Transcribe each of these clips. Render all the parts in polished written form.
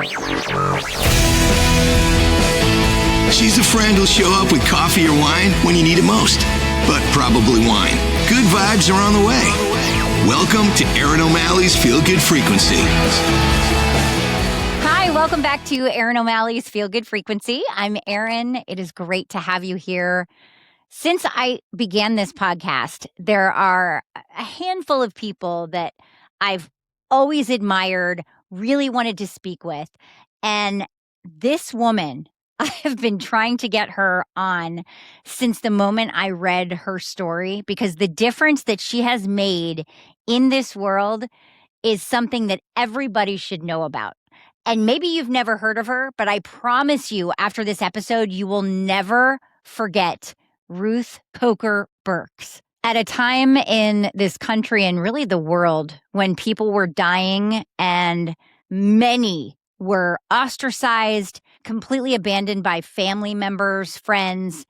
She's a friend who'll show up with coffee or wine when you need it most. But probably wine. Good vibes are on the way. Welcome to Erin O'Malley's Feel Good Frequency. Hi, welcome back to Erin O'Malley's Feel Good Frequency. I'm Erin. It is great to have you here. Since I began this podcast, there are a handful of people that I've always admired, really wanted to speak with. And this woman, I have been trying to get her on since the moment I read her story, because the difference that she has made in this world is something that everybody should know about. And maybe you've never heard of her, but I promise you, after this episode, you will never forget Ruth Coker Burks. At a time in this country and really the world when people were dying and many were ostracized, completely abandoned by family members, friends,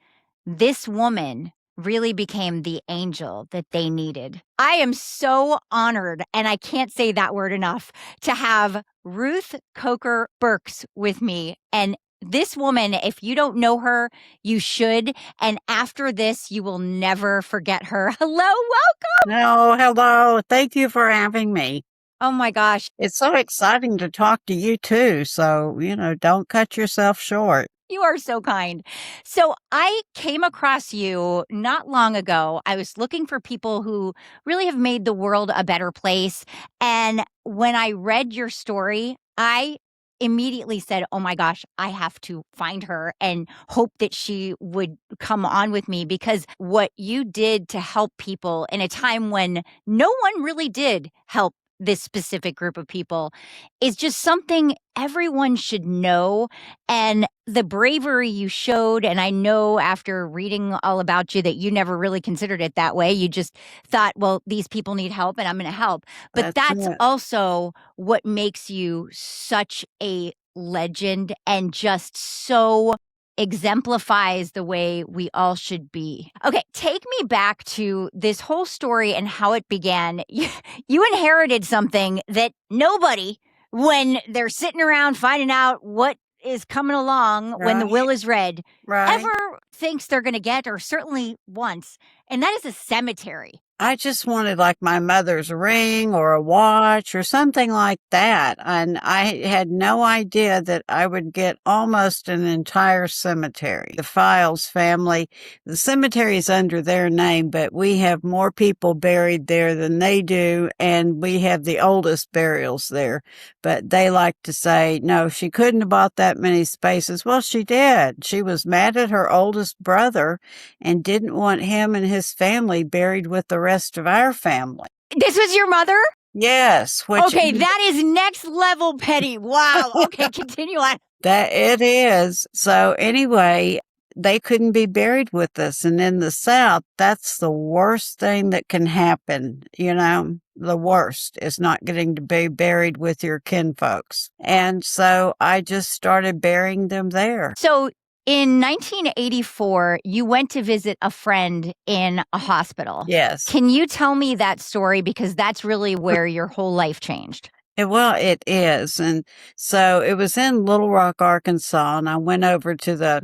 this woman really became the angel that they needed. I am so honored, and I can't say that word enough, to have Ruth Coker Burks with me. And this woman, if you don't know her, you should. And after this, you will never forget her. Hello, welcome. No, hello. Thank you for having me. Oh my gosh. It's so exciting to talk to you too. So, don't cut yourself short. You are so kind. So I came across you not long ago. I was looking for people who really have made the world a better place. And when I read your story, I immediately said, oh my gosh, I have to find her and hope that she would come on with me, because what you did to help people in a time when no one really did help this specific group of people is just something everyone should know. And the bravery you showed, and I know after reading all about you that you never really considered it that way. You just thought, well, these people need help and I'm going to help. But that's also what makes you such a legend and just so exemplifies the way we all should be. Okay, take me back to this whole story and how it began. You inherited something that nobody, when they're sitting around finding out what is coming along when the will is read, ever thinks they're going to get, or certainly once, and that is a cemetery. I just wanted like my mother's ring or a watch or something like that. And I had no idea that I would get almost an entire cemetery. The Files family, the cemetery is under their name, but we have more people buried there than they do. And we have the oldest burials there. But they like to say, no, she couldn't have bought that many spaces. Well, she did. She was mad at her oldest brother and didn't want him and his family buried with the rest of our family. This was your mother? Yes. Okay, that is next level petty. Wow. Okay, continue on. That it is. So anyway, they couldn't be buried with us. And in the South, that's the worst thing that can happen. The worst is not getting to be buried with your kinfolks. And so I just started burying them there. So in 1984, you went to visit a friend in a hospital. Yes. Can you tell me that story? Because that's really where your whole life changed. Well, it is. And so it was in Little Rock, Arkansas, and I went over to the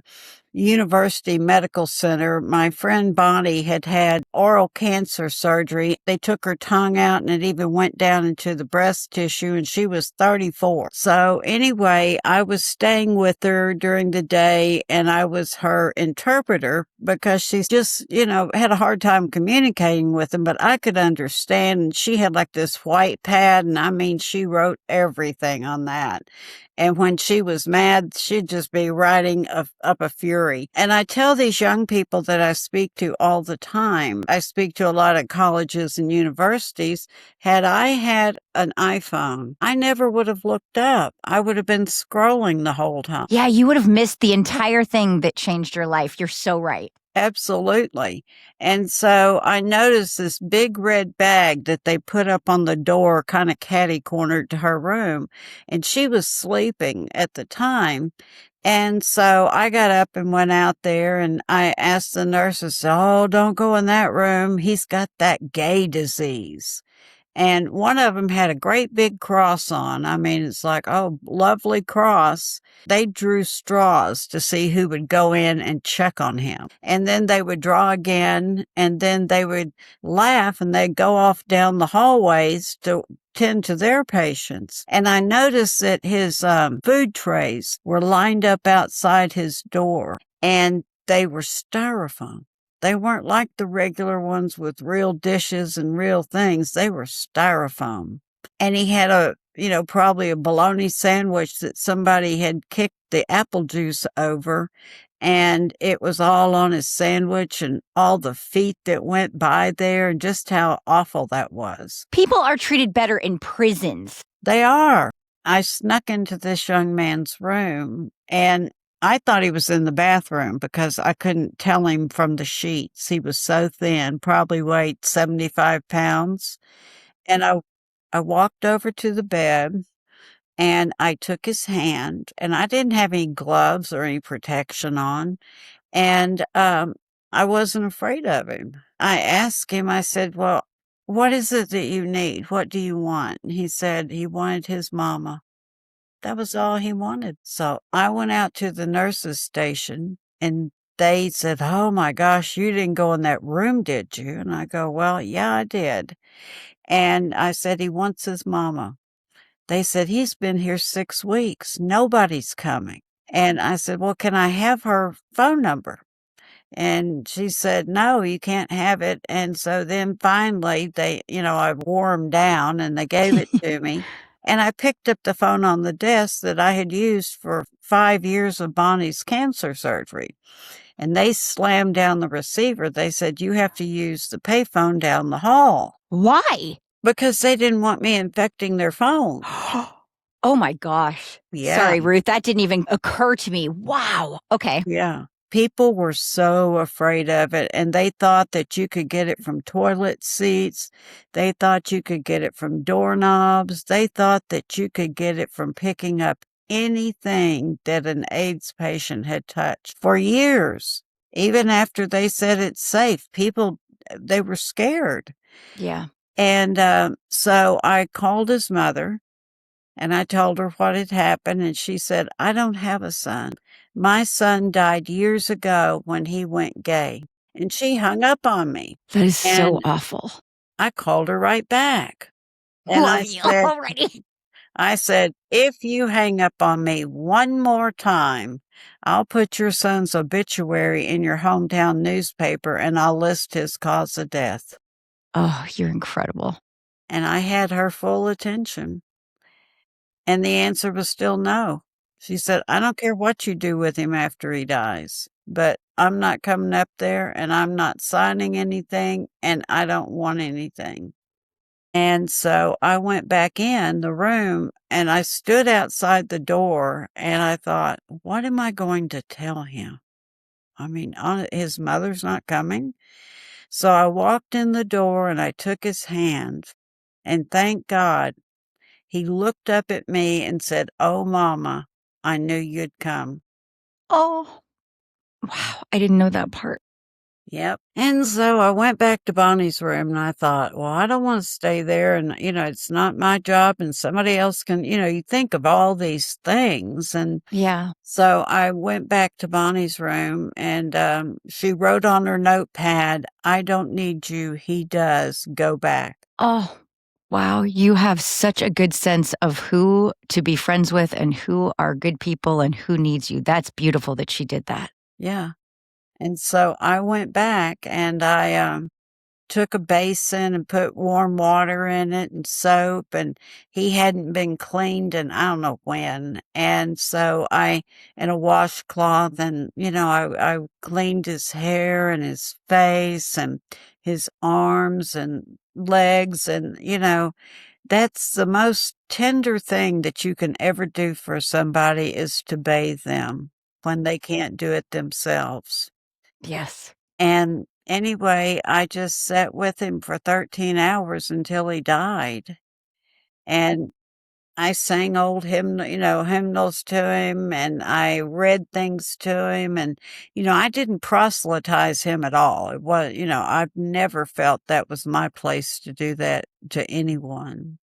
University Medical Center. My friend Bonnie had oral cancer surgery. They took her tongue out and it even went down into the breast tissue, and she was 34. So anyway, I was staying with her during the day and I was her interpreter because she's just, had a hard time communicating with them, but I could understand. And she had like this white pad, and I mean, she wrote everything on that. And when she was mad, she'd just be writing up a fury. And I tell these young people that I speak to all the time, I speak to a lot of colleges and universities. Had I had an iPhone, I never would have looked up. I would have been scrolling the whole time. Yeah, you would have missed the entire thing that changed your life. You're so right. Absolutely. And so I noticed this big red bag that they put up on the door, kind of catty-cornered to her room. And she was sleeping at the time. And so I got up and went out there, and I asked the nurses, oh, don't go in that room. He's got that gay disease. And one of them had a great big cross on. I mean, it's like, oh, lovely cross. They drew straws to see who would go in and check on him. And then they would draw again, and then they would laugh and they'd go off down the hallways to tend to their patients. And I noticed that his food trays were lined up outside his door, and they were styrofoam. They weren't like the regular ones with real dishes and real things. They were styrofoam. And he had probably a bologna sandwich that somebody had kicked the apple juice over, and it was all on his sandwich and all the feet that went by there and just how awful that was. People are treated better in prisons. They are. I snuck into this young man's room, and I thought he was in the bathroom because I couldn't tell him from the sheets. He was so thin, probably weighed 75 pounds. And I walked over to the bed and I took his hand, and I didn't have any gloves or any protection on. And I wasn't afraid of him. I asked him, I said, well, what is it that you need? What do you want? And he said he wanted his mama. That was all he wanted. So I went out to the nurse's station, and they said, oh my gosh, you didn't go in that room, did you? And I go, well, yeah, I did. And I said, he wants his mama. They said, he's been here 6 weeks. Nobody's coming. And I said, well, can I have her phone number? And she said, no, you can't have it. And so then finally I wore him down and they gave it to me. And I picked up the phone on the desk that I had used for 5 years of Bonnie's cancer surgery. And they slammed down the receiver. They said, you have to use the payphone down the hall. Why? Because they didn't want me infecting their phone. Oh my gosh. Yeah. Sorry, Ruth. That didn't even occur to me. Wow. Okay. Yeah. People were so afraid of it, and they thought that you could get it from toilet seats. They thought you could get it from doorknobs. They thought that you could get it from picking up anything that an AIDS patient had touched for years. Even after they said it's safe, they were scared. Yeah. And so I called his mother, and I told her what had happened, and she said, I don't have a son. My son died years ago when he went gay. And she hung up on me. That is so And awful. I called her right back. And Love you already. I said, if you hang up on me one more time, I'll put your son's obituary in your hometown newspaper and I'll list his cause of death. Oh, you're incredible. And I had her full attention. And the answer was still no. She said, I don't care what you do with him after he dies, but I'm not coming up there and I'm not signing anything and I don't want anything. And so I went back in the room and I stood outside the door and I thought, what am I going to tell him? I mean, his mother's not coming. So I walked in the door and I took his hand, and thank God he looked up at me and said, oh, Mama, I knew you'd come. Oh, wow. I didn't know that part. Yep. And so I went back to Bonnie's room and I thought, well, I don't want to stay there. And, it's not my job and somebody else can, you think of all these things. And yeah. So I went back to Bonnie's room and she wrote on her notepad, I don't need you. He does. Go back. Oh, wow. You have such a good sense of who to be friends with and who are good people and who needs you. That's beautiful that she did that. Yeah. And so I went back and I took a basin and put warm water in it and soap, and he hadn't been cleaned in I don't know when. And so in a washcloth, and, I cleaned his hair and his face and his arms and legs. And, that's the most tender thing that you can ever do for somebody is to bathe them when they can't do it themselves. Yes. And anyway, I just sat with him for 13 hours until he died. And I sang old hymnals to him, and I read things to him. And, I didn't proselytize him at all. It was, I've never felt that was my place to do that to anyone.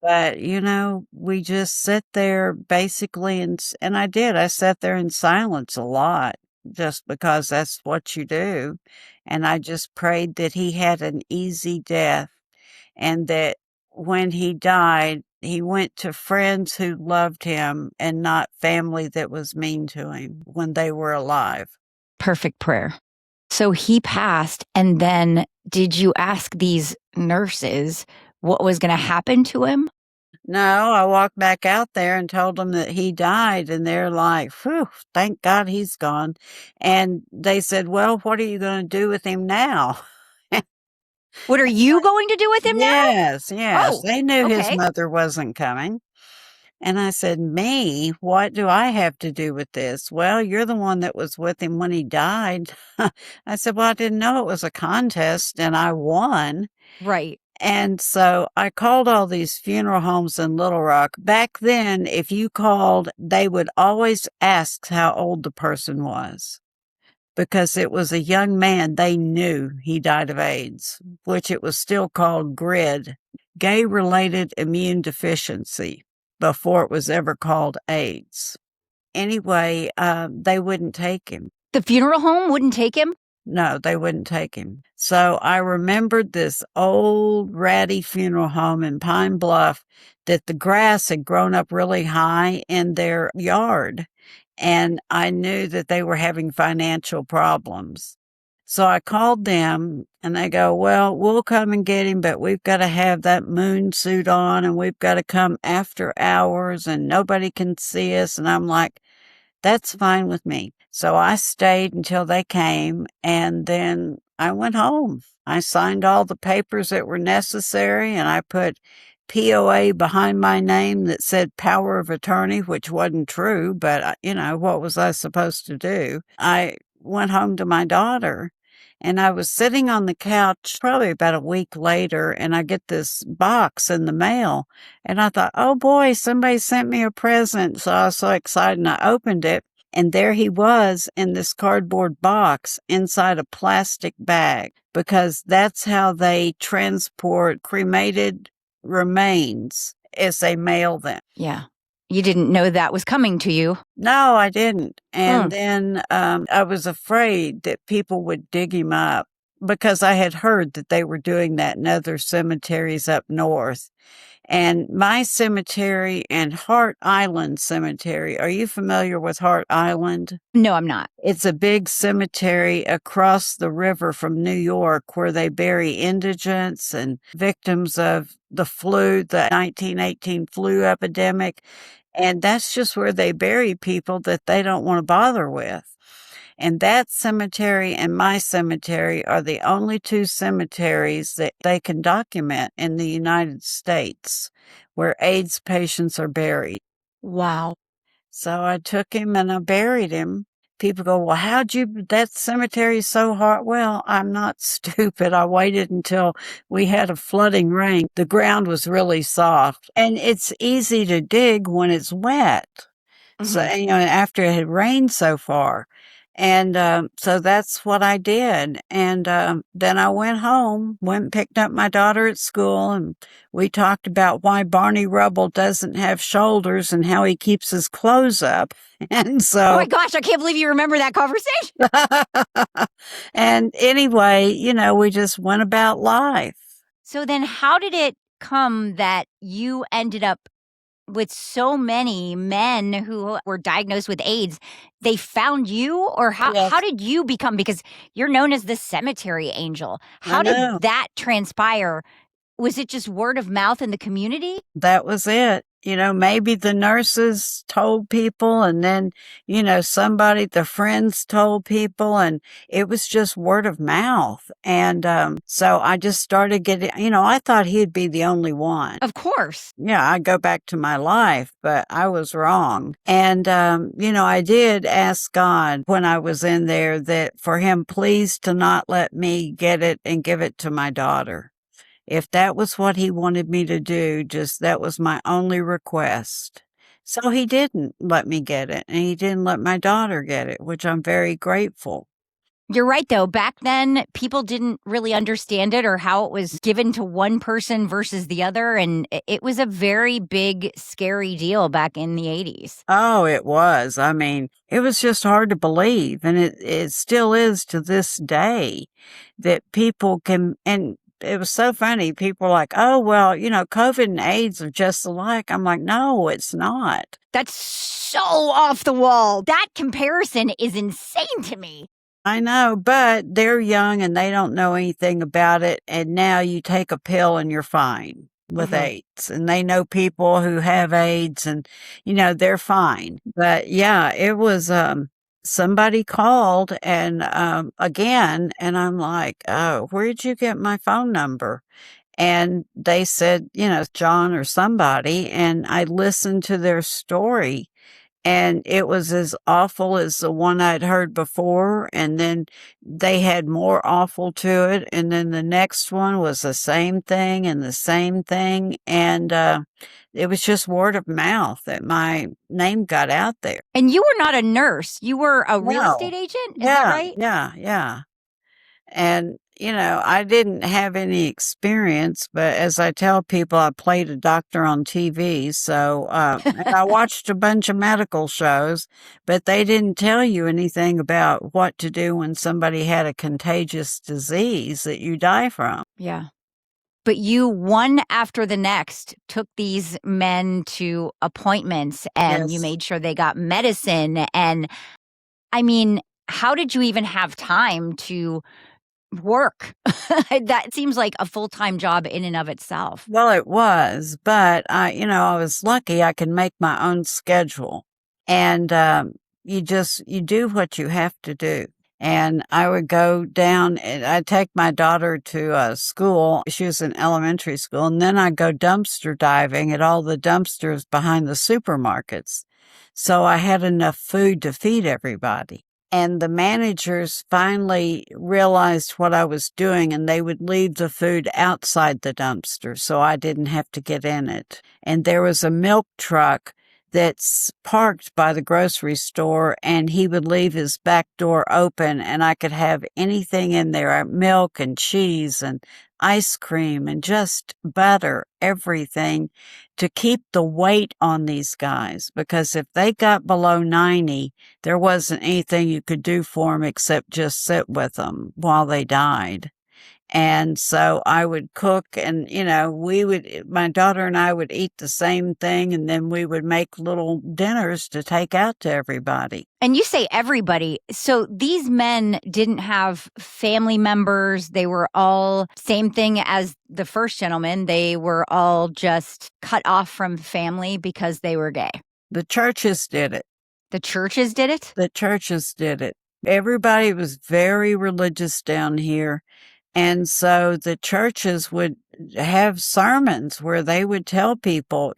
But, we just sit there basically, and I did. I sat there in silence a lot just because that's what you do. And I just prayed that he had an easy death, and that when he died, he went to friends who loved him and not family that was mean to him when they were alive. Perfect prayer. So he passed, and then did you ask these nurses what was going to happen to him? No, I walked back out there and told them that he died, and they're like, "Whew, thank God he's gone." And they said, "Well, what are you going to do with him now?" What are you going to do with him now? Yes. Oh, They knew his okay. mother wasn't coming. And I said, "Me? What do I have to do with this?" "Well, you're the one that was with him when he died." I said, "Well, I didn't know it was a contest and I won." Right. And so I called all these funeral homes in Little Rock. Back then, if you called, they would always ask how old the person was, because it was a young man. They knew he died of AIDS, which it was still called GRID, gay-related immune deficiency, before it was ever called AIDS. Anyway, they wouldn't take him. The funeral home wouldn't take him? No, they wouldn't take him. So I remembered this old ratty funeral home in Pine Bluff that the grass had grown up really high in their yard. And I knew that they were having financial problems. So I called them, and they go, "Well, we'll come and get him, but we've got to have that moon suit on, and we've got to come after hours, and nobody can see us." And I'm like, "That's fine with me." So I stayed until they came, and then I went home. I signed all the papers that were necessary, and I put POA behind my name that said power of attorney, which wasn't true, but what was I supposed to do? I went home to my daughter, and I was sitting on the couch probably about a week later, and I get this box in the mail, and I thought, "Oh boy, somebody sent me a present." So I was so excited, and I opened it, and there he was in this cardboard box inside a plastic bag, because that's how they transport cremated remains, as they mail them. Yeah. You didn't know that was coming to you. No, I didn't. And then I was afraid that people would dig him up, because I had heard that they were doing that in other cemeteries up north. And my cemetery and Hart Island Cemetery, are you familiar with Hart Island? No, I'm not. It's a big cemetery across the river from New York, where they bury indigents and victims of the flu, the 1918 flu epidemic. And that's just where they bury people that they don't want to bother with. And that cemetery and my cemetery are the only two cemeteries that they can document in the United States where AIDS patients are buried. Wow. So I took him and I buried him. People go, "Well, that cemetery is so hard." Well, I'm not stupid. I waited until we had a flooding rain. The ground was really soft, and it's easy to dig when it's wet. So, after it had rained so far. And so that's what I did. And then I went home, went and picked up my daughter at school, and we talked about why Barney Rubble doesn't have shoulders and how he keeps his clothes up. And so, oh my gosh, I can't believe you remember that conversation. And anyway, we just went about life. So then how did it come that you ended up with so many men who were diagnosed with AIDS? They found you, or Yes. how did you become, because you're known as the cemetery angel. How did that transpire? Was it just word of mouth in the community? That was it. Maybe the nurses told people, and then, the friends told people, and it was just word of mouth. And so I just started getting, I thought he'd be the only one. Of course. Yeah, I go back to my life, but I was wrong. And, I did ask God when I was in there that for him, please, to not let me get it and give it to my daughter. If that was what he wanted me to do, just that was my only request. So he didn't let me get it, and he didn't let my daughter get it, which I'm very grateful. You're right, though. Back then, people didn't really understand it or how it was given to one person versus the other. And it was a very big, scary deal back in the 80s. Oh, it was. I mean, it was just hard to believe. And it still is to this day that people can, and it was so funny. People were like, oh, well, COVID and AIDS are just alike. I'm like, no, it's not. That's so off the wall. That comparison is insane to me. I know, but they're young and they don't know anything about it. And now you take a pill and you're fine with AIDS. And they know people who have AIDS and, they're fine. But yeah, it was, somebody called and, again, and I'm like, oh, where'd you get my phone number? And they said, John or somebody. And I listened to their story. And it was as awful as the one I'd heard before. And then they had more awful to it. And then the next one was the same thing and the same thing. And it was just word of mouth that my name got out there. And you were not a nurse. You were a real No. estate agent? Is that right? Yeah. And, I didn't have any experience, but as I tell people, I played a doctor on TV. So, and I watched a bunch of medical shows, but they didn't tell you anything about what to do when somebody had a contagious disease that you die from. Yeah. But you, one after the next, took these men to appointments and you Yes. made sure they got medicine. And I mean, how did you even have time to work? That seems like a full-time job in and of itself. Well, it was, but I was lucky I could make my own schedule. And you do what you have to do. And I would go down and I'd take my daughter to school. She was in elementary school. And then I'd go dumpster diving at all the dumpsters behind the supermarkets. So I had enough food to feed everybody. And the managers finally realized what I was doing, and they would leave the food outside the dumpster so I didn't have to get in it. And there was a milk truck that's parked by the grocery store, and he would leave his back door open, and I could have anything in there, milk and cheese and ice cream and just butter, everything, to keep the weight on these guys. Because if they got below 90, there wasn't anything you could do for them except just sit with them while they died. And so I would cook and, my daughter and I would eat the same thing, and then we would make little dinners to take out to everybody. And you say everybody. So these men didn't have family members. They were all same thing as the first gentleman. They were all just cut off from family because they were gay. The churches did it. The churches did it? The churches did it. Everybody was very religious down here. And so the churches would have sermons where they would tell people,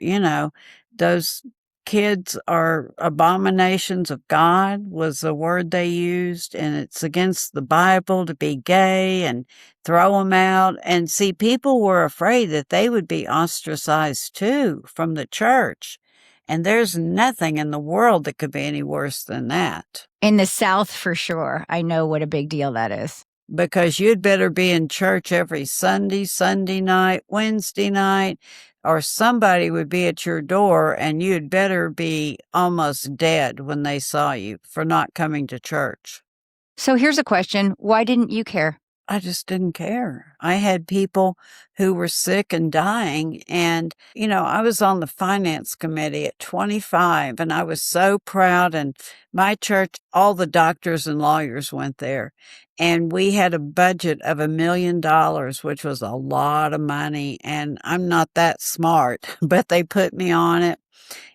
those kids are abominations of God was the word they used. And it's against the Bible to be gay, and throw them out. And see, people were afraid that they would be ostracized too from the church. And there's nothing in the world that could be any worse than that. In the South, for sure. I know what a big deal that is. Because you'd better be in church every Sunday, Sunday night, Wednesday night, or somebody would be at your door, and you'd better be almost dead when they saw you for not coming to church. So here's a question. Why didn't you care? I just didn't care. I had people who were sick and dying. And, I was on the finance committee at 25, and I was so proud. And my church, all the doctors and lawyers went there. And we had a budget of $1 million, which was a lot of money. And I'm not that smart, but they put me on it.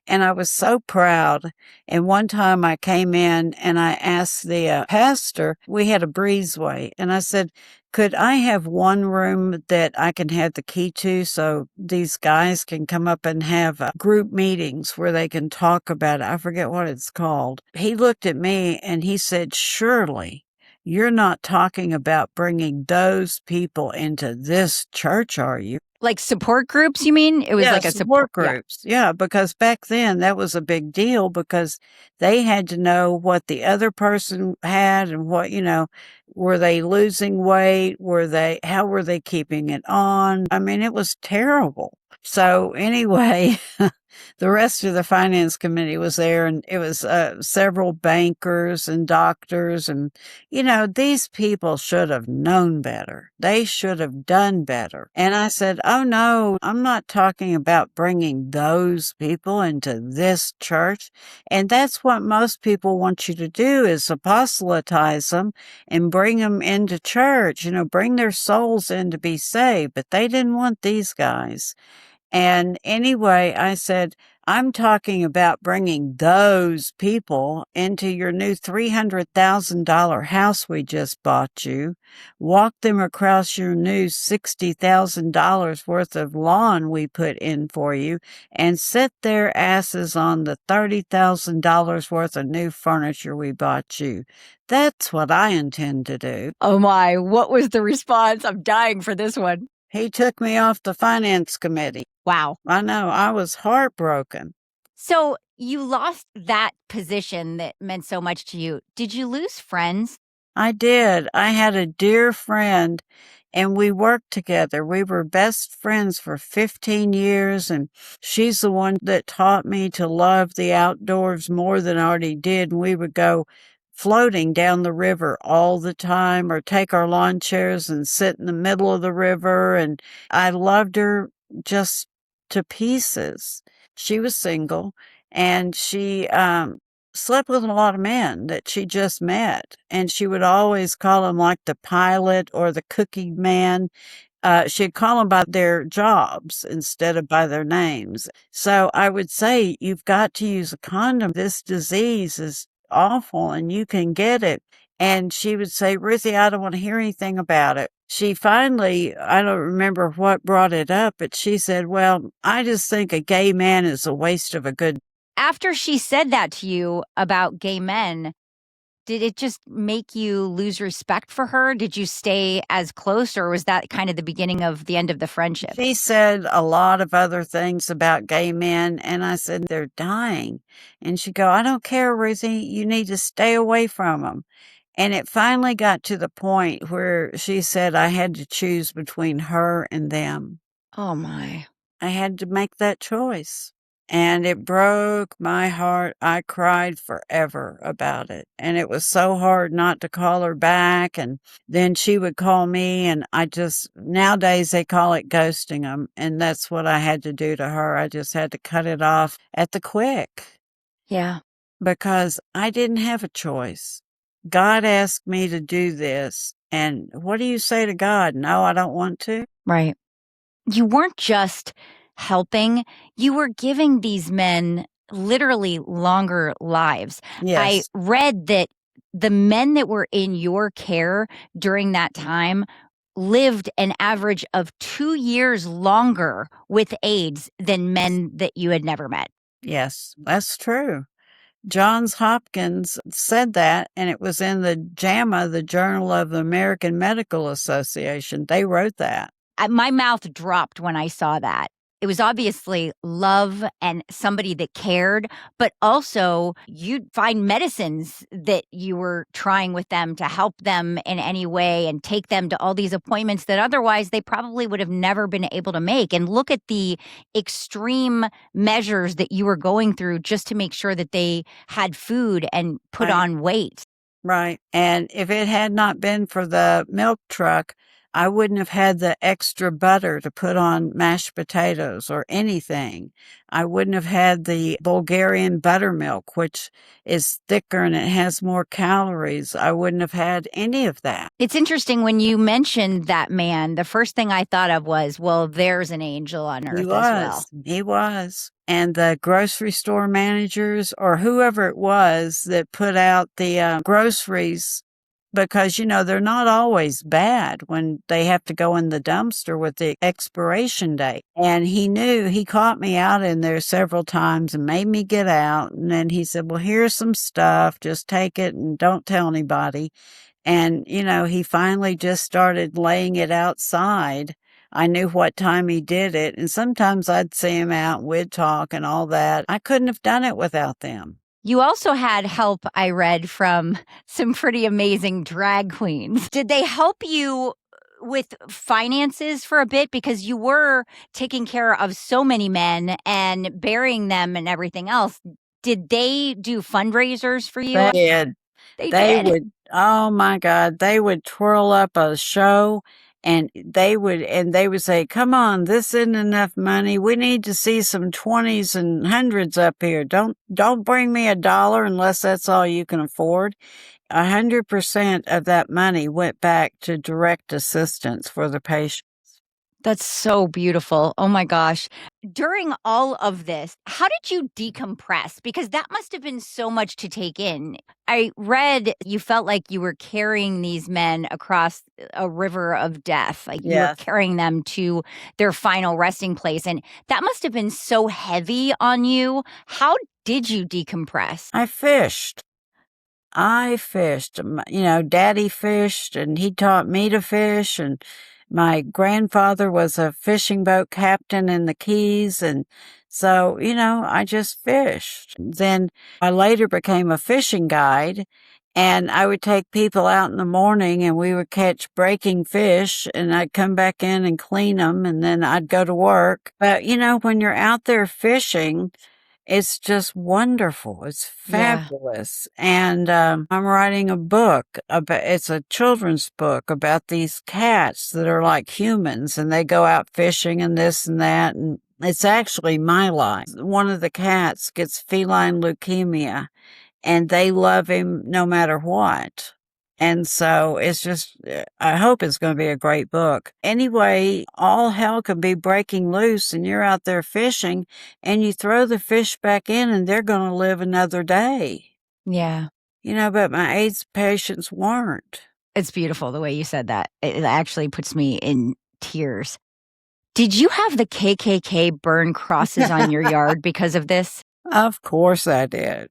And I was so proud. And one time I came in and I asked the pastor, we had a breezeway, and I said, could I have one room that I can have the key to so these guys can come up and have group meetings where they can talk about it? I forget what it's called. He looked at me and he said, surely. you're not talking about bringing those people into this church, are you? Like support groups, you mean? It was like a support groups. Yeah, because back then that was a big deal because they had to know what the other person had and what, were they losing weight? How were they keeping it on? I mean, it was terrible. So anyway, the rest of the finance committee was there, and it was several bankers and doctors. And, these people should have known better. They should have done better. And I said, oh, no, I'm not talking about bringing those people into this church. And that's what most people want you to do is apostolatize them and bring them into church, bring their souls in to be saved. But they didn't want these guys. And anyway, I said, I'm talking about bringing those people into your new $300,000 house we just bought you, walk them across your new $60,000 worth of lawn we put in for you, and sit their asses on the $30,000 worth of new furniture we bought you. That's what I intend to do. Oh my, what was the response? I'm dying for this one. He took me off the finance committee. Wow. I know. I was heartbroken. So you lost that position that meant so much to you. Did you lose friends? I did. I had a dear friend and we worked together. We were best friends for 15 years, and she's the one that taught me to love the outdoors more than I already did. And we would go floating down the river all the time or take our lawn chairs and sit in the middle of the river. And I loved her just to pieces. She was single, and she slept with a lot of men that she just met. And she would always call them like the pilot or the cookie man. She'd call them by their jobs instead of by their names. So I would say, you've got to use a condom. This disease is awful and you can get it. And she would say, Ruthie, I don't want to hear anything about it. She finally, I don't remember what brought it up, but she said, well, I just think a gay man is a waste of a good. After she said that to you about gay men, did it just make you lose respect for her? Did you stay as close, or was that kind of the beginning of the end of the friendship? She said a lot of other things about gay men, and I said, they're dying. And she'd go, I don't care, Ruthie, you need to stay away from them. And it finally got to the point where she said I had to choose between her and them. Oh, my. I had to make that choice. And it broke my heart. I cried forever about it. And it was so hard not to call her back. And then she would call me, and nowadays they call it ghosting them. And that's what I had to do to her. I just had to cut it off at the quick. Yeah. Because I didn't have a choice. God asked me to do this. And what do you say to God? No, I don't want to. Right. You weren't just helping, you were giving these men literally longer lives. Yes. I read that the men that were in your care during that time lived an average of 2 years longer with AIDS than men that you had never met. Yes, that's true. Johns Hopkins said that, and it was in the JAMA, the Journal of the American Medical Association. They wrote that. My mouth dropped when I saw that. It was obviously love and somebody that cared, but also you'd find medicines that you were trying with them to help them in any way and take them to all these appointments that otherwise they probably would have never been able to make. And look at the extreme measures that you were going through just to make sure that they had food and put on weight. Right. And if it had not been for the milk truck, I wouldn't have had the extra butter to put on mashed potatoes or anything. I wouldn't have had the Bulgarian buttermilk, which is thicker and it has more calories. I wouldn't have had any of that. It's interesting when you mentioned that man, the first thing I thought of was, well, there's an angel on earth as well. He was. And the grocery store managers or whoever it was that put out the groceries, because, they're not always bad when they have to go in the dumpster with the expiration date. And he caught me out in there several times and made me get out. And then he said, well, here's some stuff. Just take it and don't tell anybody. And, he finally just started laying it outside. I knew what time he did it. And sometimes I'd see him out and we'd talk and all that. I couldn't have done it without them. You also had help, I read, from some pretty amazing drag queens. Did they help you with finances for a bit? Because you were taking care of so many men and burying them and everything else. Did they do fundraisers for you? They did. They They did. would, oh my God, they would twirl up a show and they would say, come on, this isn't enough money. We need to see some 20s and hundreds up here. Don't bring me $1 unless that's all you can afford. 100% of that money went back to direct assistance for the patient. That's so beautiful. Oh my gosh. During all of this, how did you decompress? Because that must have been so much to take in. I read you felt like you were carrying these men across a river of death, like you were Yes. carrying them to their final resting place. And that must have been so heavy on you. How did you decompress? I fished. Daddy fished and he taught me to fish, and my grandfather was a fishing boat captain in the Keys. And so, I just fished. Then I later became a fishing guide, and I would take people out in the morning and we would catch breaking fish, and I'd come back in and clean them, and then I'd go to work. But, when you're out there fishing, it's just wonderful. It's Yeah. fabulous. And I'm writing a book it's a children's book about these cats that are like humans, and they go out fishing and this and that. And it's actually my life. One of the cats gets feline leukemia, and they love him no matter what. And so it's just, I hope it's going to be a great book. Anyway, all hell could be breaking loose, and you're out there fishing and you throw the fish back in and they're going to live another day. Yeah. But my AIDS patients weren't. It's beautiful the way you said that. It actually puts me in tears. Did you have the KKK burn crosses on your yard because of this? Of course I did.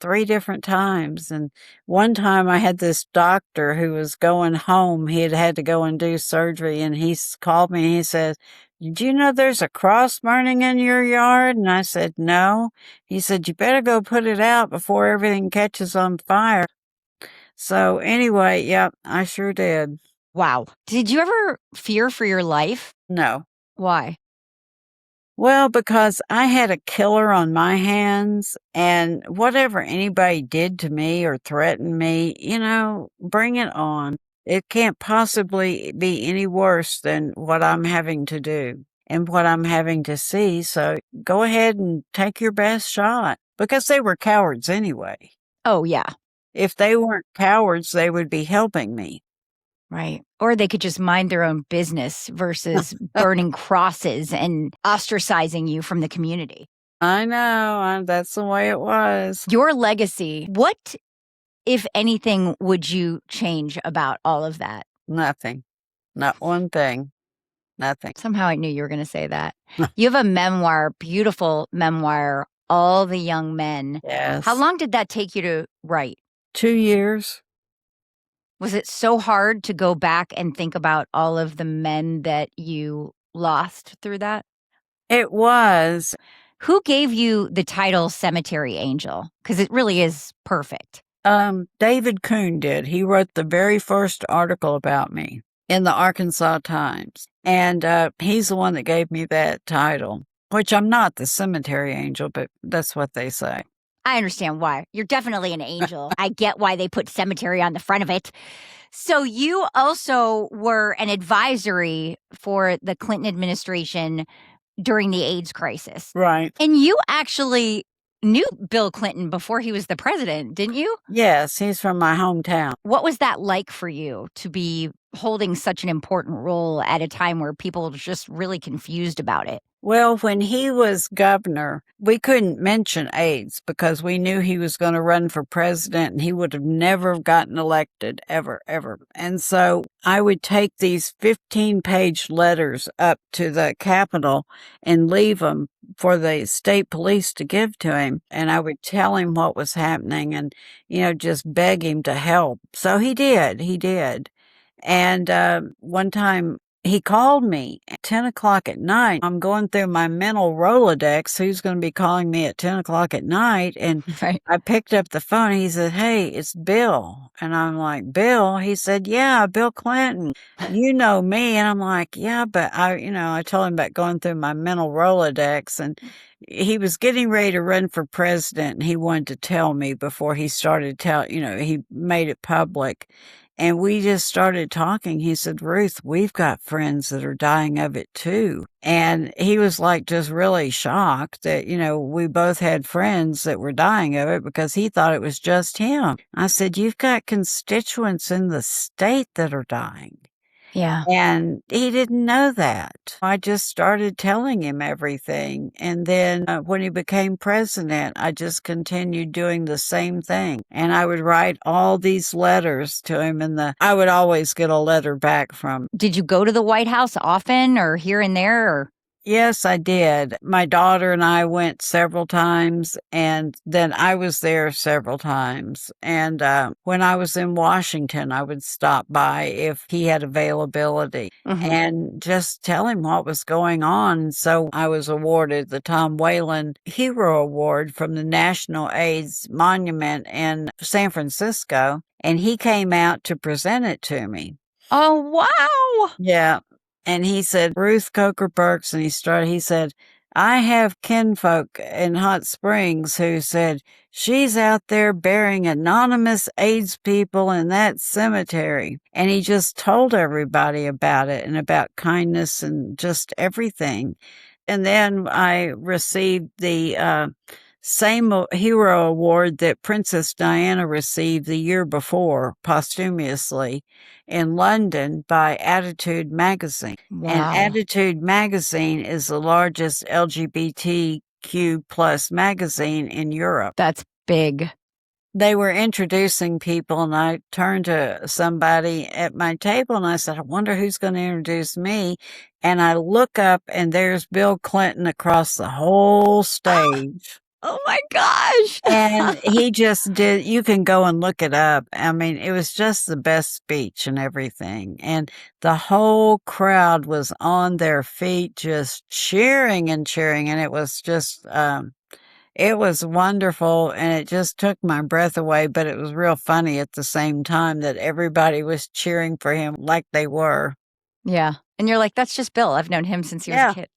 3 different times. And one time I had this doctor who was going home. He had to go and do surgery, and called me and he said, did you know there's a cross burning in your yard? And I said, no. He said, you better go put it out before everything catches on fire. So anyway, yeah, I sure did. Wow. Did you ever fear for your life? No. Why? Well, because I had a killer on my hands, and whatever anybody did to me or threatened me, bring it on. It can't possibly be any worse than what I'm having to do and what I'm having to see. So go ahead and take your best shot, because they were cowards anyway. Oh, yeah. If they weren't cowards, they would be helping me. Right. Or they could just mind their own business versus burning crosses and ostracizing you from the community. I know. That's the way it was. Your legacy, what, if anything, would you change about all of that? Nothing. Not one thing. Nothing. Somehow I knew you were going to say that. You have a memoir, beautiful memoir, All the Young Men. Yes. How long did that take you to write? 2 years. Was it so hard to go back and think about all of the men that you lost through that? It was. Who gave you the title Cemetery Angel? Because it really is perfect. David Kuhn did. He wrote the very first article about me in the Arkansas Times. And he's the one that gave me that title, which I'm not the cemetery angel, but that's what they say. I understand why. You're definitely an angel. I get why they put cemetery on the front of it. So you also were an advisory for the Clinton administration during the AIDS crisis. Right. And you actually knew Bill Clinton before he was the president, didn't you? Yes, he's from my hometown. What was that like for you to be holding such an important role at a time where people were just really confused about it? Well, when he was governor, we couldn't mention AIDS because we knew he was going to run for president and he would have never gotten elected ever, ever. And so I would take these 15-page letters up to the Capitol and leave them for the state police to give to him. And I would tell him what was happening and, just beg him to help. So he did. He did. And one time he called me at 10 o'clock at night. I'm going through my mental Rolodex. Who's going to be calling me at 10 o'clock at night? And Right. I picked up the phone. He said, "Hey, it's Bill." And I'm like, "Bill?" He said, "Yeah, Bill Clinton. You know me." And I'm like, "Yeah, but I told him about going through my mental Rolodex, and he was getting ready to run for president, and he wanted to tell me before he started he made it public. And we just started talking. He said, "Ruth, we've got friends that are dying of it too." And he was like just really shocked that, we both had friends that were dying of it because he thought it was just him. I said, "You've got constituents in the state that are dying." Yeah. And he didn't know that. I just started telling him everything. And then when he became president, I just continued doing the same thing. And I would write all these letters to him, and I would always get a letter back from him. Did you go to the White House often or here and there? Or? Yes, I did. My daughter and I went several times, and then I was there several times. And when I was in Washington, I would stop by if he had availability and just tell him what was going on. So I was awarded the Tom Whalen Hero Award from the National AIDS Monument in San Francisco, and he came out to present it to me. Oh, wow. Yeah. And he said, "Ruth Coker Burks," and he said, "I have kinfolk in Hot Springs who said, she's out there burying anonymous AIDS people in that cemetery." And he just told everybody about it and about kindness and just everything. And then I received the same hero award that Princess Diana received the year before, posthumously, in London by Attitude magazine. And Wow. Attitude magazine is the largest LGBTQ plus magazine in Europe. That's big. They were introducing people, and I turned to somebody at my table and I said, "I wonder who's going to introduce me." And I look up and there's Bill Clinton across the whole stage. Oh my gosh. And he just did, you can go and look it up. I mean, it was just the best speech and everything. And the whole crowd was on their feet, just cheering and cheering. And it was just, it was wonderful. And it just took my breath away, but it was real funny at the same time that everybody was cheering for him like they were. Yeah. And you're like, "That's just Bill. I've known him since he was a kid."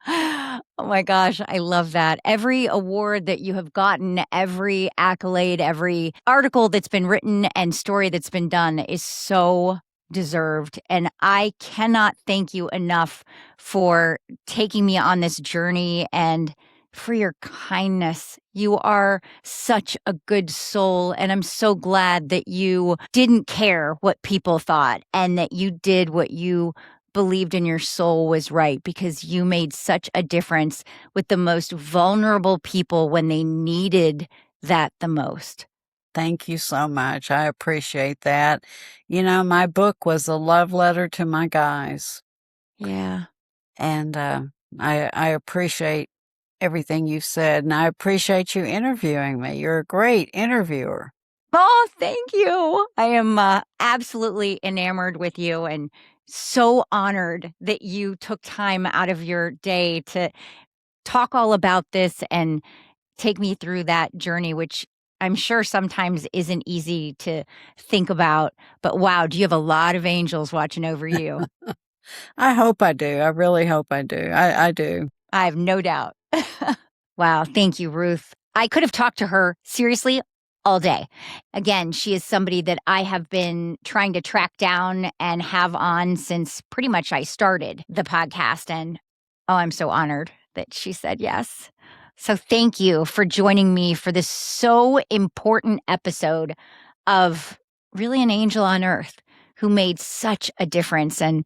Oh my gosh, I love that. Every award that you have gotten, every accolade, every article that's been written and story that's been done is so deserved. And I cannot thank you enough for taking me on this journey and for your kindness. You are such a good soul. And I'm so glad that you didn't care what people thought and that you did what you believed in your soul was right, because you made such a difference with the most vulnerable people when they needed that the most. Thank you so much. I appreciate that. My book was a love letter to my guys. Yeah. And I appreciate everything you said, and I appreciate you interviewing me. You're a great interviewer. Oh, thank you. I am absolutely enamored with you and so honored that you took time out of your day to talk all about this and take me through that journey, which I'm sure sometimes isn't easy to think about. But wow, do you have a lot of angels watching over you? I hope I do. I really hope I do. I do. I have no doubt. Wow. Thank you, Ruth. I could have talked to her seriously all day. Again, she is somebody that I have been trying to track down and have on since pretty much I started the podcast. And oh, I'm so honored that she said yes. So thank you for joining me for this so important episode of really an angel on earth who made such a difference and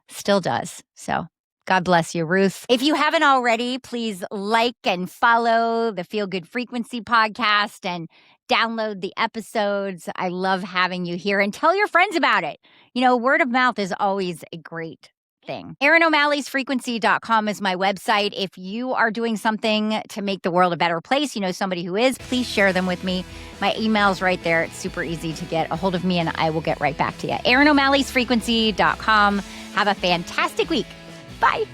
still does. So God bless you, Ruth. If you haven't already, please like and follow the Feel Good Frequency podcast and download the episodes. I love having you here, and tell your friends about it. Word of mouth is always a great thing. ErinO'Malley'sFrequency.com is my website. If you are doing something to make the world a better place, somebody who is, please share them with me. My email's right there. It's super easy to get a hold of me, and I will get right back to you. ErinO'Malley'sFrequency.com. Have a fantastic week. Bye.